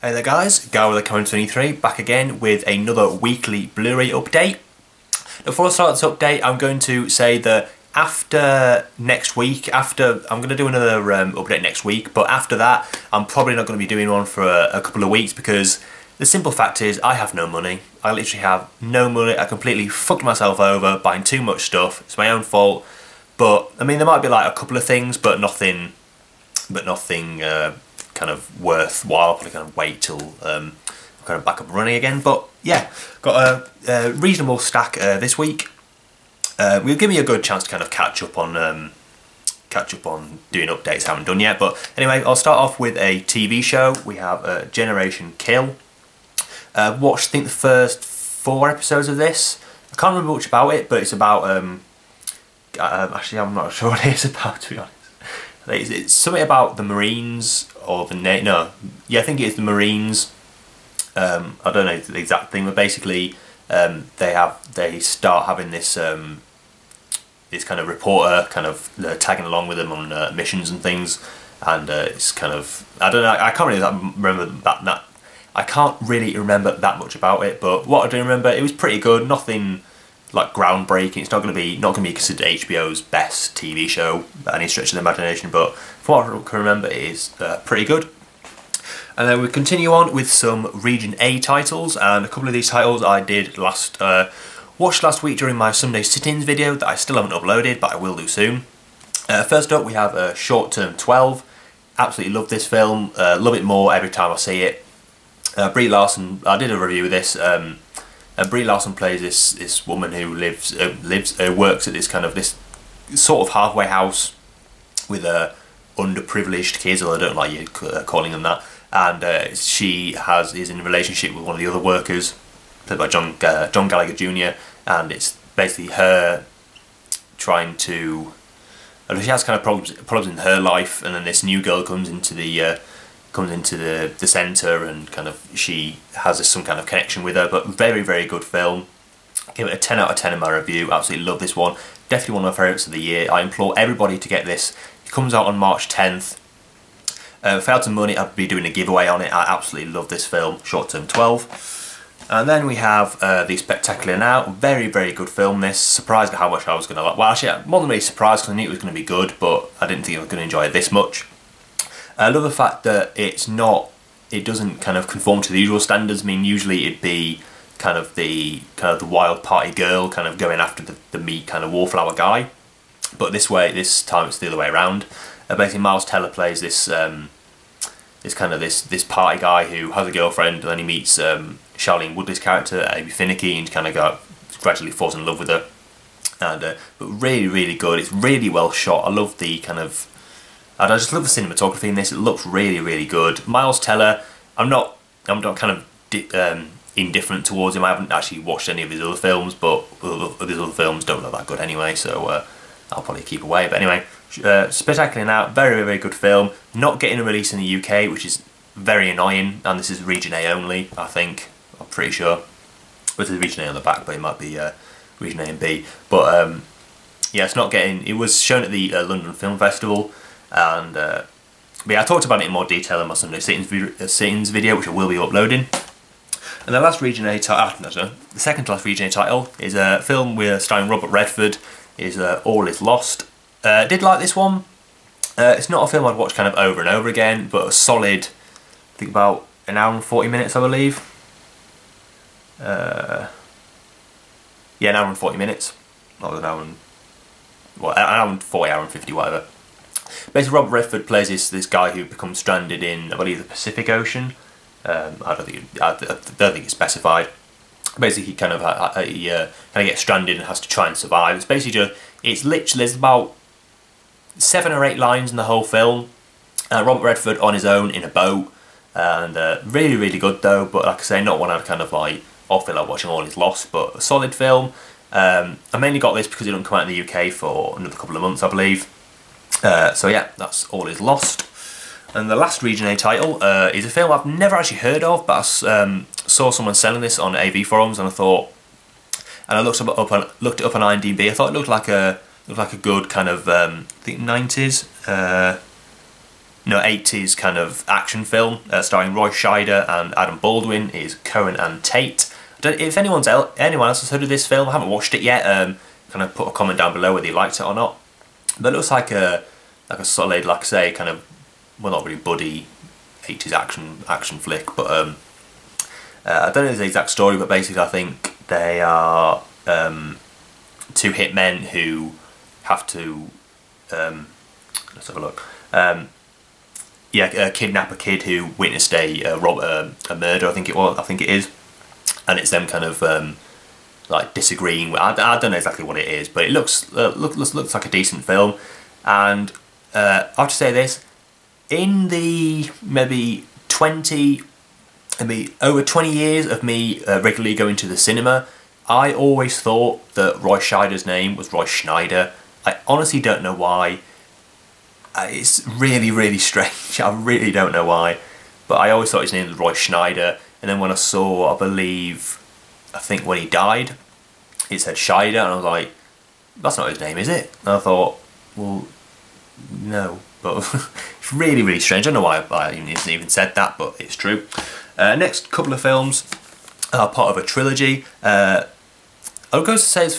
Hey there guys, Guy with the Comment23 back again with another weekly Blu-ray update. Before I start this update, I'm going to say that after next week, I'm going to do another update next week, but after that I'm probably not going to be doing one for a couple of weeks because the simple fact is I have no money. I literally have no money. I completely fucked myself over buying too much stuff. It's my own fault, but I mean there might be like a couple of things, but nothing kind of worthwhile. I'll probably kind of wait till I'm kind of back up and running again. But yeah, got a reasonable stack this week. Will give me a good chance to kind of catch up on doing updates I haven't done yet. But anyway, I'll start off with a TV show. We have Generation Kill. Watched I think the first 4 episodes of this. I can't remember much about it, but it's about actually I'm not sure what it is about, to be honest. It's something about the Marines or the I think it is the Marines. I don't know the exact thing, but basically they start having this this kind of reporter kind of tagging along with them on missions and things, and it's kind of, I don't know, I can't really remember that I can't really remember that much about it, but what I do remember, it was pretty good. Nothing like groundbreaking. It's not going to be considered HBO's best TV show by any stretch of the imagination, but from what I can remember, it is pretty good. And then we continue on with some Region A titles, and a couple of these titles I did watched last week during my Sunday sit-ins video that I still haven't uploaded, but I will do soon. First up, we have Short Term 12. Absolutely love this film. Love it more every time I see it. Brie Larson. I did a review of this. Brie Larson plays this woman who works at this sort of halfway house with underprivileged kids, although I don't like you calling them that. And she is in a relationship with one of the other workers, played by John Gallagher Jr. And it's basically her trying to. She has kind of problems in her life, and then this new girl comes into the centre, and kind of she has some kind of connection with her. But very, very good film. Give it a 10 out of 10 in my review. Absolutely love this one. Definitely one of my favourites of the year. I implore everybody to get this. It comes out on March 10th. If I had some money, I'd be doing a giveaway on it. I absolutely love this film, Short Term 12. And then we have The Spectacular Now. Very, very good film, this. Surprised at how much I was going to like. Well, actually, I'm more than really surprised because I knew it was going to be good, but I didn't think I was going to enjoy it this much. I love the fact that it doesn't kind of conform to the usual standards. I mean, usually it'd be kind of the wild party girl kind of going after the meek kind of wallflower guy, but this time it's the other way around. Basically, Miles Teller plays this party guy who has a girlfriend, and then he meets Charlene Woodley's character, Amy Finicky, and kind of gradually falls in love with her. And but really, really good. It's really well shot. I love the kind of. I just love the cinematography in this. It looks really, really good. Miles Teller, I'm not kind of indifferent towards him. I haven't actually watched any of his other films, but his other films don't look that good anyway, so I'll probably keep away. But anyway, Spectacular Now, very, very, very good film. Not getting a release in the UK, which is very annoying, and this is Region A only, I think. I'm pretty sure. But there's Region A on the back, but it might be Region A and B. But yeah, it's not getting. It was shown at the London Film Festival. And but yeah, I talked about it in more detail in my Sunday sit-ins video, which I will be uploading. And the last Region A title, the second to last Region A title, is a film starring Robert Redford. Is All Is Lost. Did like this one. It's not a film I'd watch kind of over and over again, but a solid, I think about an hour and 40 minutes, I believe. Yeah, an hour and 40 minutes. Not an hour and, well, an hour and 40, hour and 50, whatever. Basically, Robert Redford plays this guy who becomes stranded in, I believe, the Pacific Ocean. I don't think it's specified. Basically, he kind of gets stranded and has to try and survive. It's basically there's about 7 or 8 lines in the whole film. Robert Redford on his own in a boat, and really, really good though. But like I say, not one I'd kind of like. I feel like watching All Is Lost, but a solid film. I mainly got this because it doesn't come out in the UK for another couple of months, I believe. So yeah, that's All Is Lost. And the last Region A title is a film I've never actually heard of, but I saw someone selling this on AV forums, and I thought, and I looked it up on IMDb. I thought it looked like a good kind of I think 90s 80s kind of action film starring Roy Scheider and Adam Baldwin. It is Cohen and Tate. I don't know if anyone else has heard of this film. I haven't watched it yet. Kind of put a comment down below whether you liked it or not. But it looks like a solid, like I say, kind of, well, not really buddy 80s action flick, but I don't know the exact story, but basically I think they are two hitmen who have to let's have a look. Kidnap a kid who witnessed a murder. I think it is, and it's them kind of like disagreeing. I don't know exactly what it is, but it looks like a decent film. And I have to say this: in the over 20 years of me regularly going to the cinema, I always thought that Roy Scheider's name was Roy Schneider. I honestly don't know why. It's really strange. I really don't know why, but I always thought his name was Roy Schneider. And then when I saw, I think when he died, it said Scheider, and I was like, that's not his name, is it? And I thought, well, no. But it's really strange. I don't know why I even said that, but it's true. Next couple of films are part of a trilogy. I'd go as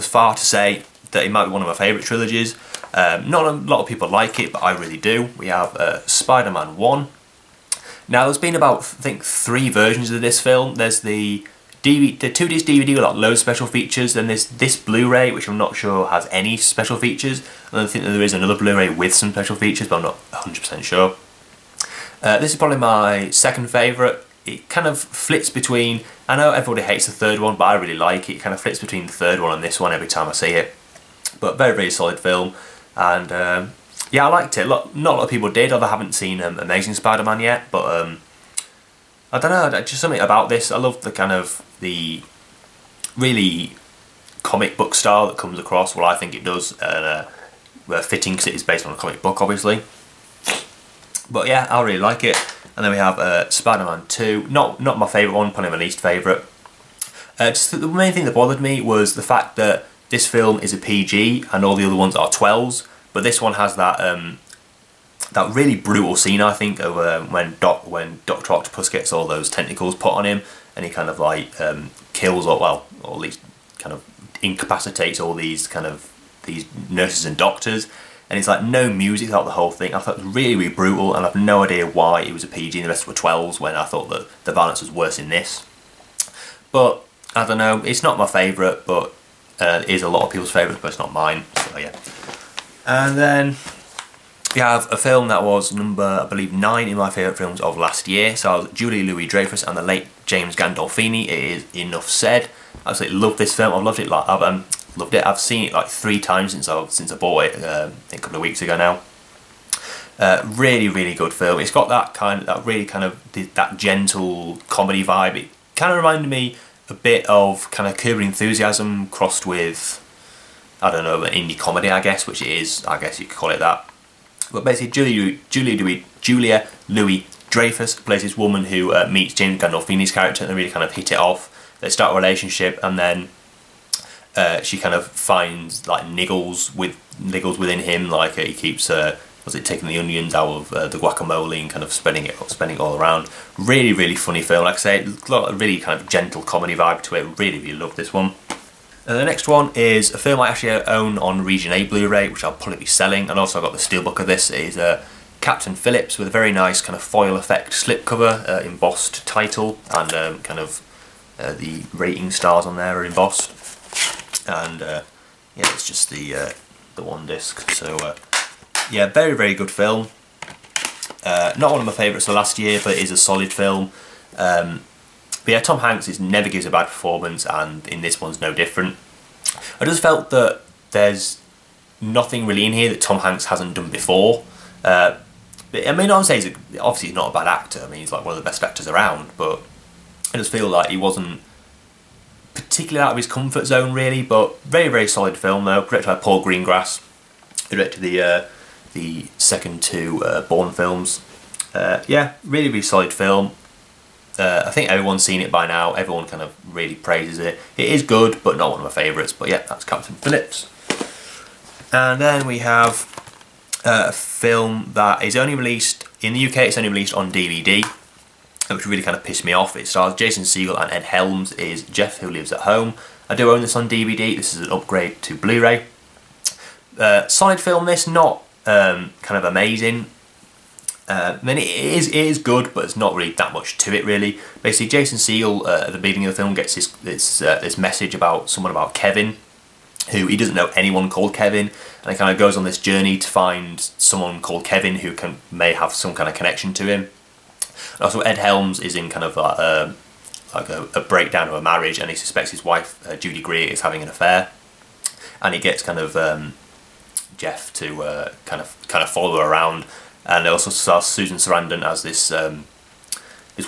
far to say that it might be one of my favourite trilogies. Not a lot of people like it, but I really do. We have Spider-Man 1. Now, there's been about, I think, 3 versions of this film. There's the 2-disc DVD with like loads of special features, then there's this Blu-ray, which I'm not sure has any special features, and I think that there is another Blu-ray with some special features, but I'm not 100% sure. This is probably my second favourite. It kind of flits between, I know everybody hates the third one, but I really like it. It kind of flits between the third one and this one every time I see it. But very solid film, and yeah, I liked it. Not a lot of people did, although I haven't seen Amazing Spider-Man yet, but I don't know, just something about this. I love the really comic book style that comes across. Well, I think it does, and fitting because it is based on a comic book, obviously. But yeah, I really like it. And then we have Spider-Man 2. Not my favourite one, probably my least favourite. Just the main thing that bothered me was the fact that this film is a PG and all the other ones are 12s, but this one has that that really brutal scene, I think, of when Dr. Octopus gets all those tentacles put on him, and he kind of like kills, or at least kind of incapacitates all these nurses and doctors, and it's like no music throughout the whole thing. I thought it was really brutal, and I have no idea why it was a PG and the rest were 12s when I thought that the violence was worse in this. But I don't know, it's not my favourite, but it is a lot of people's favourite, but it's not mine, so yeah. And then we have a film that was number, I believe, 9 in my favourite films of last year. So Julia Louis-Dreyfus and the late James Gandolfini. It is Enough Said. I absolutely love this film. I've loved it. Loved it. I've seen it like 3 times since I bought it. I think a couple of weeks ago now. Really good film. It's got that gentle comedy vibe. It kind of reminded me a bit of kind of Curb Your Enthusiasm crossed with, I don't know, an indie comedy, I guess, which it is. I guess you could call it that. But basically, Julia Louis-Dreyfus plays this woman who meets James Gandolfini's character, and they really kind of hit it off. They start a relationship, and then she kind of finds like niggles within him, like he keeps taking the onions out of the guacamole and kind of spreading it all around. Really funny film. Like I say, it's got a really kind of gentle comedy vibe to it. Really love this one. The next one is a film I actually own on Region 8 Blu-ray, which I'll probably be selling, and also I got the steelbook of this. It is Captain Phillips, with a very nice kind of foil effect slipcover, embossed title, and the rating stars on there are embossed. And yeah, it's just the one disc. So yeah, very good film. Not one of my favourites of last year, but it is a solid film. But yeah, Tom Hanks never gives a bad performance, and in this one's no different. I just felt that there's nothing really in here that Tom Hanks hasn't done before. But, I mean, I would say obviously he's not a bad actor. I mean, he's like one of the best actors around, but I just feel like he wasn't particularly out of his comfort zone, really. But very solid film, though. Directed by Paul Greengrass, who directed the second 2 Bourne films. Yeah, really solid film. I think everyone's seen it by now. Everyone kind of really praises it. It is good, but not one of my favourites. But yeah, that's Captain Phillips. And then we have a film that is only released, in the UK it's only released on DVD, which really kind of pissed me off. It stars Jason Segel and Ed Helms, is Jeff Who Lives at Home. I do own this on DVD, this is an upgrade to Blu-ray. Solid film this, not kind of amazing. I mean, it is good, but it's not really that much to it, really. Basically, Jason Segel at the beginning of the film gets this message about someone about Kevin, who he doesn't know anyone called Kevin, and he kind of goes on this journey to find someone called Kevin who may have some kind of connection to him. And also, Ed Helms is in kind of like a breakdown of a marriage, and he suspects his wife Judy Greer is having an affair, and he gets kind of Jeff to kind of follow her around. And it also stars Susan Sarandon as this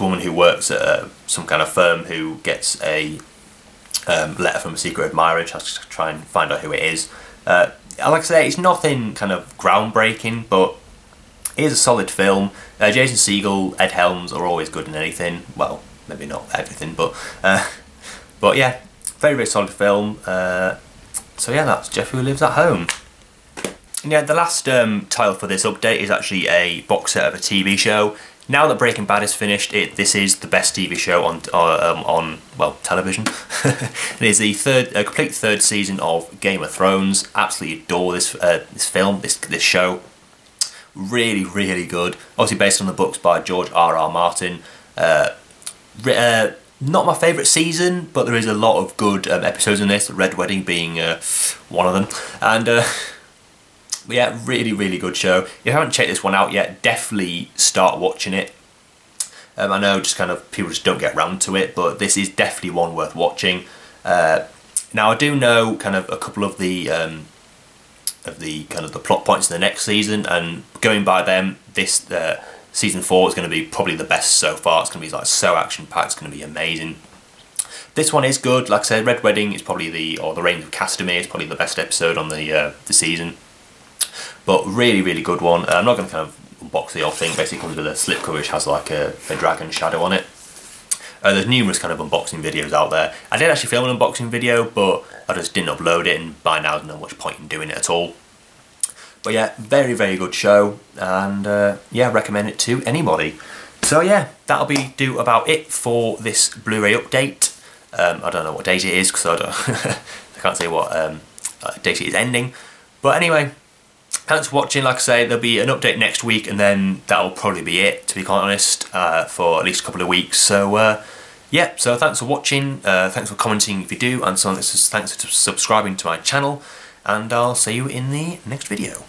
woman who works at some kind of firm who gets a letter from a secret admirer and has to try and find out who it is. Like I say, it's nothing kind of groundbreaking, but it is a solid film. Jason Segel, Ed Helms are always good in anything. Well, maybe not everything, but yeah, very, very solid film. So yeah, that's Jeff Who Lives at Home. And yeah, the last title for this update is actually a box set of a TV show. Now that Breaking Bad is finished, this is the best TV show on well, television. It is the complete third season of Game of Thrones. Absolutely adore this film, this show. Really, really good. Obviously based on the books by George R.R. Martin. Not my favourite season, but there is a lot of good episodes in this. Red Wedding being one of them, and. Yeah, really, really good show. If you haven't checked this one out yet, definitely start watching it. I know just kind of people just don't get round to it, but this is definitely one worth watching. Now I do know kind of a couple of the plot points in the next season, and going by them, this season 4 is going to be probably the best so far. It's going to be like so action packed. It's going to be amazing. This one is good. Like I said, Red Wedding is probably the Reigns of Castamere is probably the best episode on the season. But really, really good one. I'm not going to kind of unbox the whole thing. Basically comes with a slipcover which has like a dragon shadow on it. There's numerous kind of unboxing videos out there. I did actually film an unboxing video, but I just didn't upload it, and by now there's not much point in doing it at all. But yeah, very, very good show, and yeah, recommend it to anybody. So yeah, that'll do about it for this Blu-ray update. I don't know what date it is, because I can't say what date it is ending. But anyway, thanks for watching. Like I say, there'll be an update next week, and then that'll probably be it, to be quite honest, for at least a couple of weeks. So yeah, so thanks for watching, thanks for commenting if you do, and so thanks for subscribing to my channel, and I'll see you in the next video.